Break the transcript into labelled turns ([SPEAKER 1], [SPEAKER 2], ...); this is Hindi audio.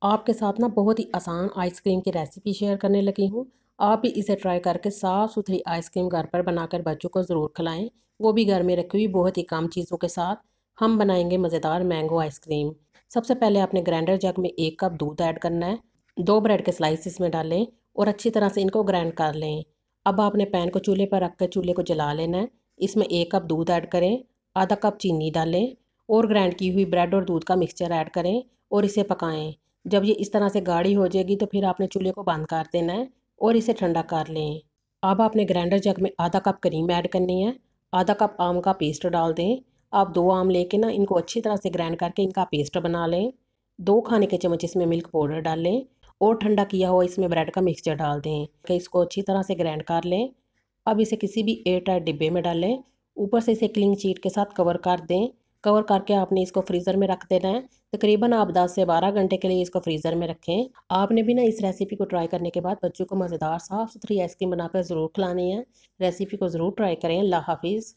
[SPEAKER 1] आपके साथ ना बहुत ही आसान आइसक्रीम की रेसिपी शेयर करने लगी हूँ। आप भी इसे ट्राई करके साफ़ सुथरी आइसक्रीम घर पर बनाकर बच्चों को ज़रूर खिलाएं, वो भी घर में रखी हुई बहुत ही कम चीज़ों के साथ। हम बनाएंगे मज़ेदार मैंगो आइसक्रीम। सबसे पहले आपने ग्राइंडर जग में 1 कप दूध ऐड करना है। 2 ब्रेड के स्लाइस इसमें डालें और अच्छी तरह से इनको ग्राइंड कर लें। अब आपने पैन को चूल्हे पर रख कर चूल्हे को जला लेना है। इसमें 1 कप दूध ऐड करें, आधा कप चीनी डालें और ग्राइंड की हुई ब्रेड और दूध का मिक्सचर ऐड करें और इसे पकाएं। जब ये इस तरह से गाढ़ी हो जाएगी तो फिर आपने चूल्हे को बंद कर देना है और इसे ठंडा कर लें। अब आपने ग्राइंडर जग में आधा कप क्रीम ऐड करनी है। आधा कप आम का पेस्ट डाल दें। आप 2 आम लेके ना इनको अच्छी तरह से ग्राइंड करके इनका पेस्ट बना लें। 2 खाने के चम्मच इसमें मिल्क पाउडर डाल लें और ठंडा किया हुआ इसमें ब्रेड का मिक्सचर डाल दें कि इसको अच्छी तरह से ग्राइंड कर लें। अब इसे किसी भी एयर टाइट डिब्बे में डालें। ऊपर से इसे क्लीन शीट के साथ कवर कर दें। कवर करके आपने इसको फ्रीज़र में रख देना है। तकरीबन आप 10 से 12 घंटे के लिए इसको फ्रीज़र में रखें। आपने भी ना इस रेसिपी को ट्राई करने के बाद बच्चों को मज़ेदार साफ़ सुथरी आइसक्रीम बनाकर ज़रूर खिलानी है। रेसिपी को ज़रूर ट्राई करें। अल्लाह हाफिज़।